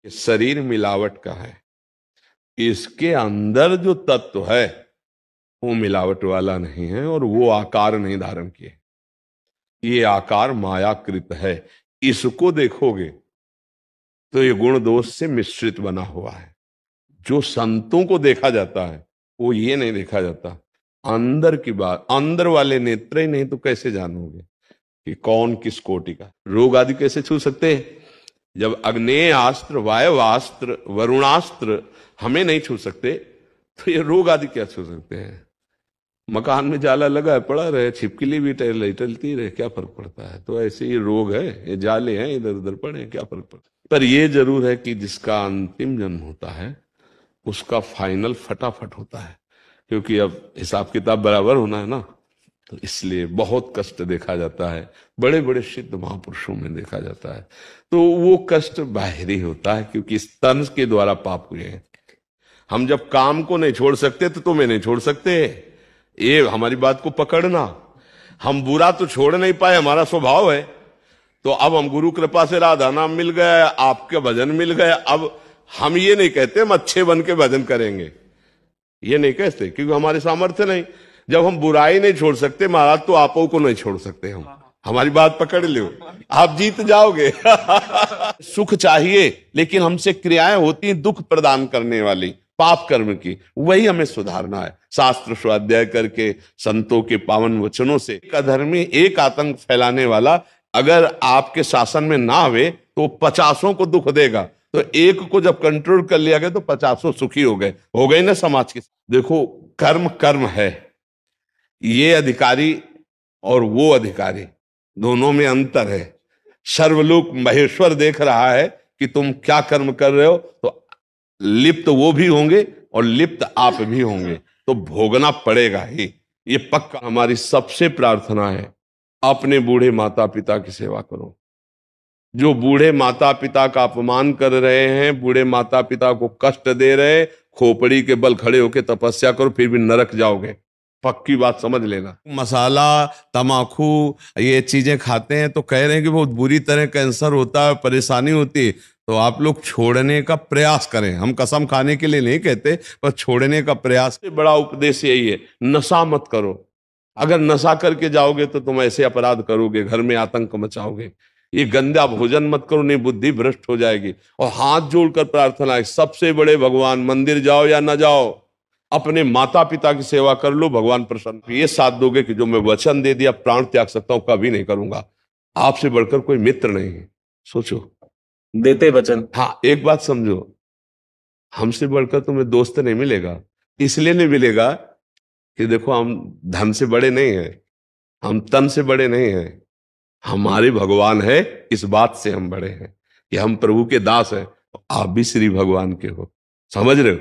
शरीर मिलावट का है, इसके अंदर जो तत्व है वो मिलावट वाला नहीं है और वो आकार नहीं धारण किए। ये आकार मायाकृत है। इसको देखोगे तो ये गुण दोष से मिश्रित बना हुआ है। जो संतों को देखा जाता है वो ये नहीं देखा जाता। अंदर की बात, अंदर वाले नेत्र ही नहीं तो कैसे जानोगे कि कौन किस कोटि का। रोग आदि कैसे छू सकते हैं? जब अग्नेय अस्त्र, वायवास्त्र, वरुणास्त्र हमें नहीं छू सकते तो ये रोग आदि क्या छू सकते हैं? मकान में जाला लगा है, पड़ा रहे, छिपकली भी टलती रहे, क्या फर्क पड़ता है? तो ऐसे ये रोग है, ये जाले हैं, इधर उधर पड़े, क्या फर्क पड़ता है? पर ये जरूर है कि जिसका अंतिम जन्म होता है उसका फाइनल फटाफट होता है, क्योंकि अब हिसाब किताब बराबर होना है ना। तो इसलिए बहुत कष्ट देखा जाता है, बड़े बड़े सिद्ध महापुरुषों में देखा जाता है। तो वो कष्ट बाहरी होता है क्योंकि इस तन के द्वारा पाप हुए हैं। हम जब काम को नहीं छोड़ सकते तो तुम्हें नहीं छोड़ सकते। ये हमारी बात को पकड़ना। हम बुरा तो छोड़ नहीं पाए, हमारा स्वभाव है। तो अब हम गुरु कृपा से राधा नाम मिल गया, आपके भजन मिल गया। अब हम ये नहीं कहते हम अच्छे बन के भजन करेंगे, ये नहीं कहते, क्योंकि हमारे सामर्थ्य नहीं। जब हम बुराई नहीं छोड़ सकते महाराज, तो आपो को नहीं छोड़ सकते हम। हमारी बात पकड़ लो, आप जीत जाओगे। सुख चाहिए, लेकिन हमसे क्रियाएं होती हैं दुख प्रदान करने वाली, पाप कर्म की। वही हमें सुधारना है। शास्त्र स्वाध्याय करके, संतों के पावन वचनों से। एक अधर्मी, एक आतंक फैलाने वाला अगर आपके शासन में ना आवे तो 50 को दुख देगा। तो एक को जब कंट्रोल कर लिया गया तो 50 सुखी हो गए ना समाज के। देखो, कर्म कर्म है। ये अधिकारी और वो अधिकारी, दोनों में अंतर है। सर्वलोक महेश्वर देख रहा है कि तुम क्या कर्म कर रहे हो, तो लिप्त वो भी होंगे और लिप्त आप भी होंगे, तो भोगना पड़ेगा ही, ये पक्का। हमारी सबसे प्रार्थना है, अपने बूढ़े माता पिता की सेवा करो। जो बूढ़े माता पिता का अपमान कर रहे हैं, बूढ़े माता पिता को कष्ट दे रहे, खोपड़ी के बल खड़े होकर तपस्या करो, फिर भी नरक जाओगे। पक्की बात समझ लेना। मसाला, तमाकू, ये चीजें खाते हैं तो कह रहे हैं कि बहुत बुरी तरह कैंसर होता है, परेशानी होती है। तो आप लोग छोड़ने का प्रयास करें। हम कसम खाने के लिए नहीं कहते, पर छोड़ने का प्रयास। बड़ा उपदेश यही है, नशा मत करो। अगर नशा करके जाओगे तो तुम ऐसे अपराध करोगे, घर में आतंक मचाओगे। ये गंदा भोजन मत करो, नहीं बुद्धि भ्रष्ट हो जाएगी। और हाथ जोड़कर प्रार्थना है, सबसे बड़े भगवान, मंदिर जाओ या ना जाओ, अपने माता पिता की सेवा कर लो, भगवान प्रसन्न। ये साथ दोगे कि जो मैं वचन दे दिया प्राण त्याग सकता हूं, कभी नहीं करूंगा। आपसे बढ़कर कोई मित्र नहीं है, सोचो। देते वचन। हाँ, एक बात समझो, हमसे बढ़कर तुम्हें दोस्त नहीं मिलेगा। इसलिए नहीं मिलेगा कि देखो, हम धन से बड़े नहीं हैं, हम तन से बड़े नहीं हैं, हमारे भगवान है। इस बात से हम बड़े हैं कि हम प्रभु के दास हैं, आप भी श्री भगवान के हो। समझ रहे हो?